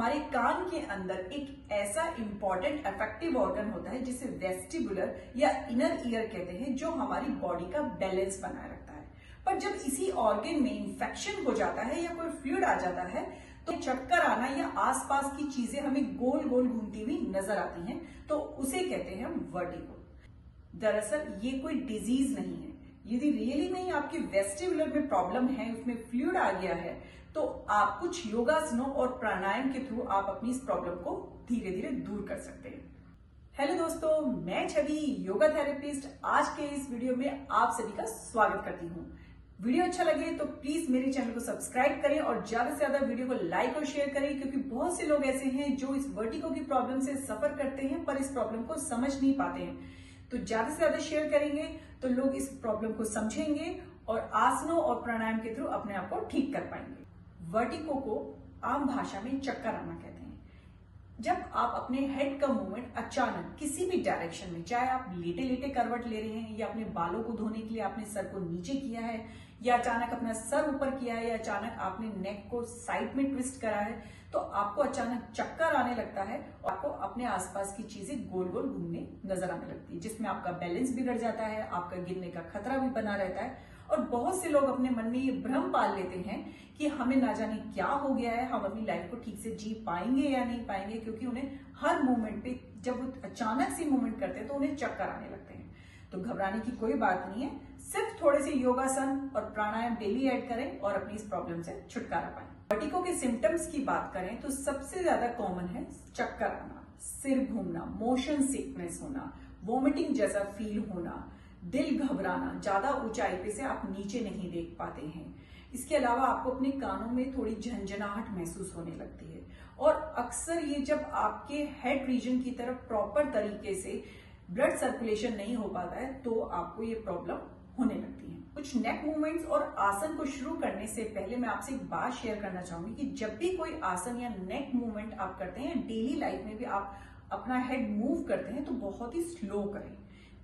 हमारे कान के अंदर एक ऐसा इंपॉर्टेंट अफेक्टिव ऑर्गन होता है जिसे वेस्टिबुलर या इनर ईयर कहते हैं, जो हमारी बॉडी का बैलेंस बनाए रखता है। पर जब इसी ऑर्गन में इंफेक्शन हो जाता है या कोई फ्लूइड आ जाता है तो चक्कर आना या आसपास की चीजें हमें गोल गोल घूमती हुई नजर आती हैं, तो उसे कहते हैं हम वर्टिगो। दरअसल ये कोई डिजीज नहीं है। यदि रियली में आपके वेस्टिबुलर में प्रॉब्लम है, उसमें फ्लूइड आ गया है, तो आप कुछ योगासनों और प्राणायाम के थ्रू आप अपनी इस प्रॉब्लम को धीरे धीरे दूर कर सकते हैं। हेलो दोस्तों, मैं छवि योगा थेरेपिस्ट आज के इस वीडियो में आप सभी का स्वागत करती हूँ। वीडियो अच्छा लगे तो प्लीज मेरे चैनल को सब्सक्राइब करें और ज्यादा से ज्यादा वीडियो को लाइक और शेयर करें, क्योंकि बहुत से लोग ऐसे हैं जो इस वर्टिगो की प्रॉब्लम से सफर करते हैं पर इस प्रॉब्लम को समझ नहीं पाते हैं। तो ज्यादा से ज्यादा शेयर करेंगे तो लोग इस प्रॉब्लम को समझेंगे और आसनों और प्राणायाम के थ्रू अपने आप को ठीक कर पाएंगे। वर्टिगो को आम भाषा में चक्कर आना कहते हैं। जब आप अपने हेड का मूवमेंट अचानक किसी भी डायरेक्शन में, चाहे आप लेटे लेटे करवट ले रहे हैं या अपने बालों को धोने के लिए आपने सर को नीचे किया है, या अचानक अपना सर ऊपर किया है, या अचानक आपने नेक को साइड में ट्विस्ट करा है, तो आपको अचानक चक्कर आने लगता है और आपको अपने आसपास की चीजें गोल गोल घूमने नजर आने लगती है, जिसमें आपका बैलेंस बिगड़ जाता है, आपका गिरने का खतरा भी बना रहता है। और बहुत से लोग अपने मन में ये भ्रम पाल लेते हैं कि हमें ना जाने क्या हो गया है, हम अपनी लाइफ को ठीक से जी पाएंगे या नहीं पाएंगे, क्योंकि उन्हें हर मोमेंट पे जब वो अचानक से मूवमेंट करते हैं तो उन्हें चक्कर आने लगते हैं। तो घबराने की कोई बात नहीं है, सिर्फ थोड़े से योगासन और प्राणायाम डेली ऐड करें और अपनी इस प्रॉब्लम से छुटकारा पाएं। वर्टिगो के सिम्टम्स की बात करें तो सबसे ज्यादा कॉमन है चक्कर आना, सिर घूमना, मोशन सिकनेस होना, वॉमिटिंग जैसा फील होना, दिल घबराना, ज्यादा ऊंचाई पे से आप नीचे नहीं देख पाते हैं। इसके अलावा आपको अपने कानों में थोड़ी झंझनाहट महसूस होने लगती है, और अक्सर ये जब आपके हेड रीजन की तरफ प्रॉपर तरीके से ब्लड सर्कुलेशन नहीं हो पाता है तो आपको ये प्रॉब्लम होने लगती है। कुछ नेक मूवमेंट्स और आसन को शुरू करने से पहले मैं आपसे एक बात शेयर करना चाहूंगी कि जब भी कोई आसन या नेक मूवमेंट आप करते हैं, डेली लाइफ में भी आप अपना हेड मूव करते हैं, तो बहुत ही स्लो करें,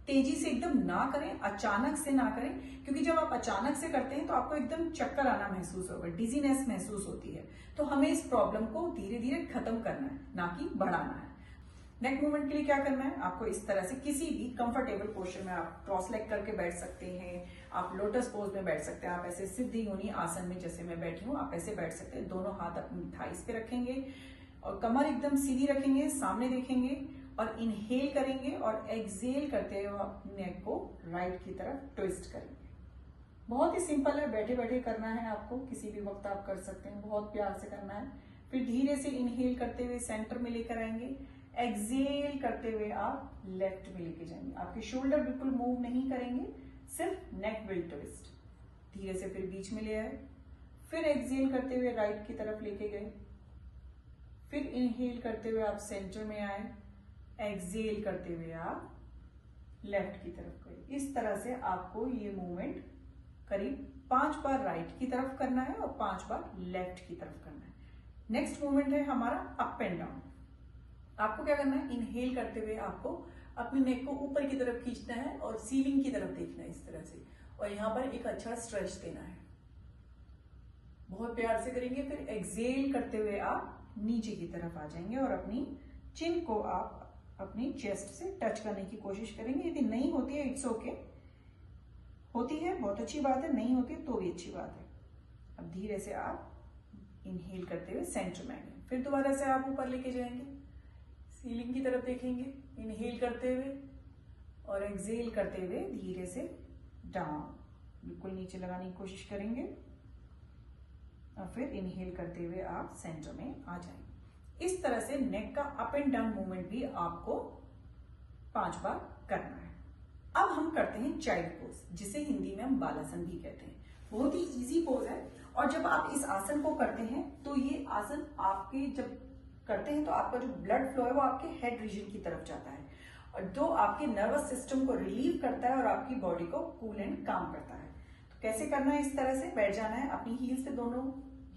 तेजी से एकदम ना करें, अचानक से ना करें, क्योंकि जब आप अचानक से करते हैं तो आपको एकदम चक्कर आना महसूस होगा, डिजीनेस महसूस होती है। तो हमें इस प्रॉब्लम को धीरे धीरे खत्म करना है, ना कि बढ़ाना है। नेक मूवमेंट के लिए क्या करना है, आपको इस तरह से किसी भी कंफर्टेबल पोस्चर में आप क्रॉस लेग करके बैठ सकते हैं, आप लोटस पोज में बैठ सकते हैं, आप ऐसे सिद्ध योनि आसन में जैसे मैं बैठी हूँ आप ऐसे बैठ सकते हैं। दोनों हाथ अपनी थाइस पे रखेंगे और कमर एकदम सीधी रखेंगे, सामने देखेंगे और इनहेल करेंगे और एक्सहेल करते हुए अपने नेक को राइट की तरफ ट्विस्ट करेंगे। बहुत ही सिंपल है, बैठे बैठे करना है आपको, किसी भी वक्त आप कर सकते हैं, बहुत प्यार से करना है। फिर धीरे से इनहेल करते हुए सेंटर में लेकर आएंगे, एक्सहेल करते हुए आप लेफ्ट में लेके जाएंगे। आपके शोल्डर बिल्कुल मूव नहीं करेंगे, सिर्फ नेक विल ट्विस्ट। धीरे से फिर बीच में ले आए, फिर एक्सहेल करते हुए राइट की तरफ लेके गए, फिर इनहेल करते हुए आप सेंटर में आए, एक्सहेल करते हुए आप लेफ्ट की तरफ गए। इस तरह से आपको ये मूवमेंट करीब 5 बार राइट की तरफ करना है और 5 बार लेफ्ट की तरफ करना है। नेक्स्ट मूवमेंट है हमारा अप एंड डाउन। आपको क्या करना है, इनहेल करते हुए आपको अपनी नेक को ऊपर की तरफ खींचना है और सीलिंग की तरफ देखना है इस तरह से, और यहाँ पर एक अच्छा स्ट्रेच देना है। बहुत प्यार से करेंगे। फिर एक्सहेल करते हुए आप नीचे की तरफ आ जाएंगे और अपनी चिन को आप अपनी चेस्ट से टच करने की कोशिश करेंगे। यदि नहीं होती है इट्स ओके, होती है बहुत अच्छी बात है, नहीं होती है तो भी अच्छी बात है। अब धीरे से आप इनहेल करते हुए सेंटर में आएंगे, फिर दोबारा से आप ऊपर लेके जाएंगे, सीलिंग की तरफ देखेंगे, इनहेल करते हुए और एक्सहेल करते हुए धीरे से डाउन, बिल्कुल नीचे लगाने की कोशिश करेंगे और फिर इनहेल करते हुए आप सेंटर में आ जाएंगे। इस तरह से नेक का अप एंड डाउन मूवमेंट भी आपको 5 बार करना है। अब हम करते हैं चाइल्ड पोज, जिसे हिंदी में हम बालासन भी कहते हैं। बहुत ही इजी पोज है, और जब आप इस आसन को करते हैं तो ये आसन आपके जब करते हैं तो आपका जो ब्लड फ्लो है वो आपके हेड रीजन की तरफ जाता है, और जो आपके नर्वस सिस्टम को रिलीव करता है और आपकी बॉडी को कूल एंड काम करता है। तो कैसे करना है, इस तरह से बैठ जाना है, अपनी हील्स पे, दोनों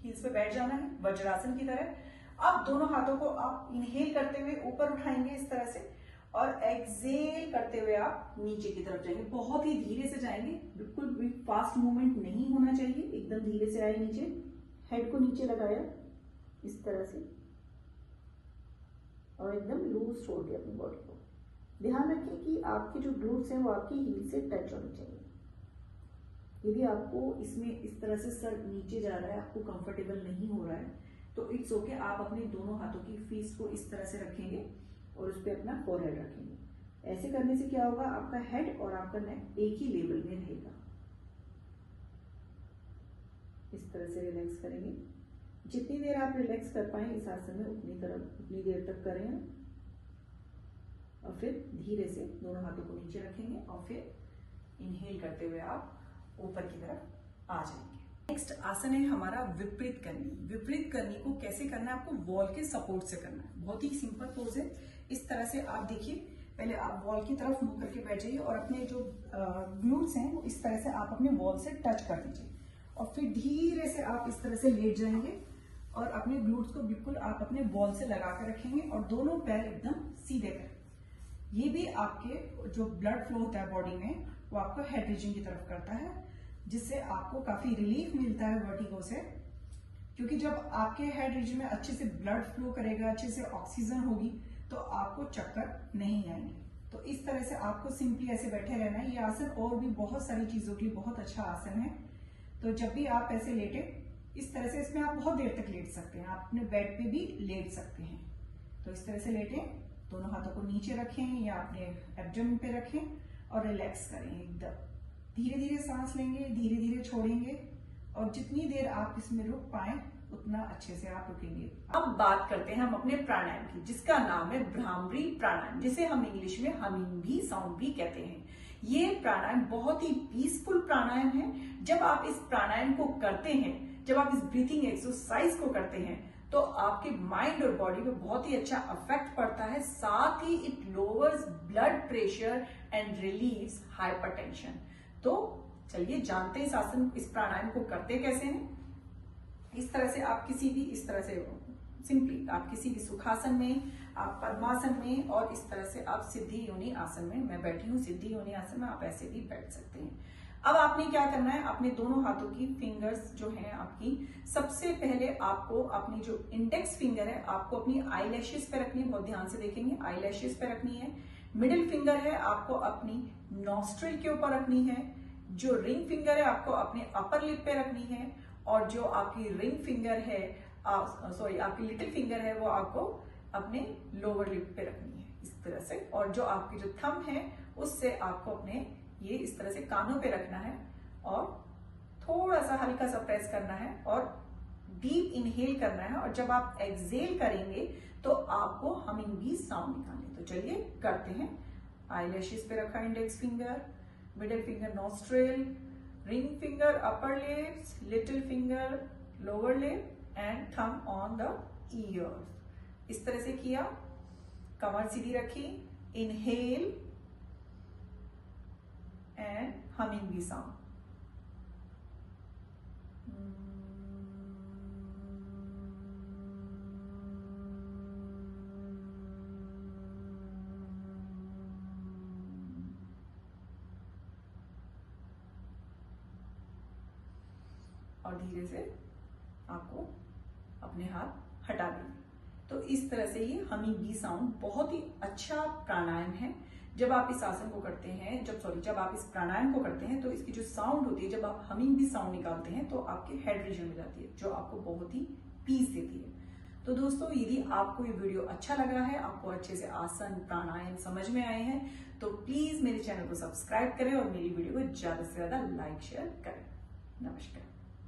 हील्स पे बैठ जाना है वज्रासन की तरह। अब दोनों हाथों को आप इनहेल करते हुए ऊपर उठाएंगे इस तरह से, और एक्सहेल करते हुए आप नीचे की तरफ जाएंगे। बहुत ही धीरे से जाएंगे, बिल्कुल भी फास्ट मूवमेंट नहीं होना चाहिए, एकदम धीरे से आए नीचे, हेड को नीचे लगाया इस तरह से, और एकदम लूज छोड़ दिया अपनी बॉडी को। ध्यान रखें कि आपके जो ग्लूट्स हैं वो आपकी हील से टच होने चाहिए। यदि आपको इसमें इस तरह से सर नीचे जा रहा है, आपको कंफर्टेबल नहीं हो रहा है, तो इट्स ओके, आप अपने दोनों हाथों की फीस को इस तरह से रखेंगे और उस पर अपना फोरहेड रखेंगे। ऐसे करने से क्या होगा, आपका हेड और आपका नेक एक ही लेवल में रहेगा। इस तरह से रिलैक्स करेंगे। जितनी देर आप रिलैक्स कर पाए इस आसन में उतनी देर तक करें और फिर धीरे से दोनों हाथों को नीचे रखेंगे और फिर इनहेल करते हुए आप ऊपर की तरफ आ जाएंगे। नेक्स्ट आसन है हमारा विपरीत करनी। विपरीत करनी को कैसे करना है, आपको वॉल के सपोर्ट से करना है। बहुत ही सिंपल पोज है। इस तरह से आप देखिए, पहले आप वॉल की तरफ मुंह करके बैठ जाइए और अपने जो ग्लूट्स हैं वो इस तरह से आप अपने वॉल से टच कर दीजिए और फिर धीरे से आप इस तरह से लेट जाएंगे और अपने ग्लूट्स को बिल्कुल आप अपने वॉल से लगा कर रखेंगे और दोनों पैर एकदम सीधे करें। ये भी आपके जो ब्लड फ्लो होता है बॉडी में वो आपको हेड रीजन की तरफ करता है, जिससे आपको काफी रिलीफ मिलता है वर्टिगो से। क्योंकि जब आपके हेड रीजन में अच्छे से ब्लड फ्लो करेगा, अच्छे से ऑक्सीजन होगी, तो आपको चक्कर नहीं आएंगे। तो इस तरह से आपको सिंपली ऐसे बैठे रहना है। ये आसन और भी बहुत सारी चीजों के लिए बहुत अच्छा आसन है। तो जब भी आप ऐसे लेटे, इस तरह से इसमें आप बहुत देर तक लेट सकते हैं। आप अपने बेड पे भी लेट सकते हैं। तो इस तरह से लेटें, दोनों हाथों को नीचे रखें या अपने एब्डोमेन पे रखें और रिलैक्स करें एकदम। धीरे धीरे सांस लेंगे, धीरे धीरे छोड़ेंगे और जितनी देर आप इसमें रुक पाए उतना अच्छे से आप रुकेंगे। अब बात करते हैं हम अपने प्राणायाम की, जिसका नाम है भ्रामरी प्राणायाम, जिसे हम इंग्लिश में हमिंग भी साउंड भी कहते हैं। ये प्राणायाम बहुत ही पीसफुल प्राणायाम है। जब आप इस प्राणायाम को करते हैं, जब आप इस ब्रीथिंग एक्सरसाइज को करते हैं, तो आपके माइंड और बॉडी पे बहुत ही अच्छा इफेक्ट पड़ता है। साथ ही it lowers blood pressure and relieves hypertension. तो चलिए जानते हैं इस आसन, इस प्राणायाम को करते कैसे हैं। इस तरह से आप किसी भी, इस तरह से सिंपली आप किसी भी सुखासन में, आप पद्मासन में और इस तरह से आप सिद्धि योनि आसन में, मैं बैठी हूँ सिद्धि योनि आसन में, आप ऐसे भी बैठ सकते हैं। अब आपने क्या करना है, अपने दोनों हाथों की फिंगर्स जो हैं आपकी, सबसे पहले आपको अपनी जो इंडेक्स फिंगर है आपको अपनी आई लैशेस पे रखनी है। बहुत ध्यान से देखेंगे, आई लैशेस पे रखनी है। मिडिल फिंगर है आपको अपनी नॉस्ट्रिल के ऊपर रखनी है। जो रिंग फिंगर है आपको अपने अपर लिप पे रखनी है और जो आपकी रिंग फिंगर है, आपकी लिटिल फिंगर है, वो आपको अपने लोअर लिप पे रखनी है इस तरह से। और जो आपकी जो थंब है उससे आपको अपने ये इस तरह से कानों पे रखना है और थोड़ा सा हल्का सा प्रेस करना है और डीप इनहेल करना है। और जब आप एक्सहेल करेंगे तो आपको हमिंग बी साउंड निकालने। तो चलिए करते हैं। आई लैशेस पे रखा index finger, middle finger nostril, ring finger upper lips, little finger lower lip and thumb on the ear. इस तरह से किया, कमर सीधी रखी, inhale and humming bee sound. और धीरे से आपको अपने हाथ हटा देंगे। तो इस तरह से ये हमिंग बी साउंड बहुत ही अच्छा प्राणायाम है। जब आप इस आसन को करते हैं, जब आप इस प्राणायाम को करते हैं तो इसकी जो साउंड होती है, जब आप हमिंग बी साउंड निकालते हैं तो आपके हेड रीजन में जाती है, जो आपको बहुत ही पीस देती है। तो दोस्तों, यदि आपको ये वीडियो अच्छा लगा है, आपको अच्छे से आसन प्राणायाम समझ में आए हैं, तो प्लीज मेरे चैनल को सब्सक्राइब करें और मेरी वीडियो को ज्यादा से ज्यादा लाइक शेयर करें। नमस्कार।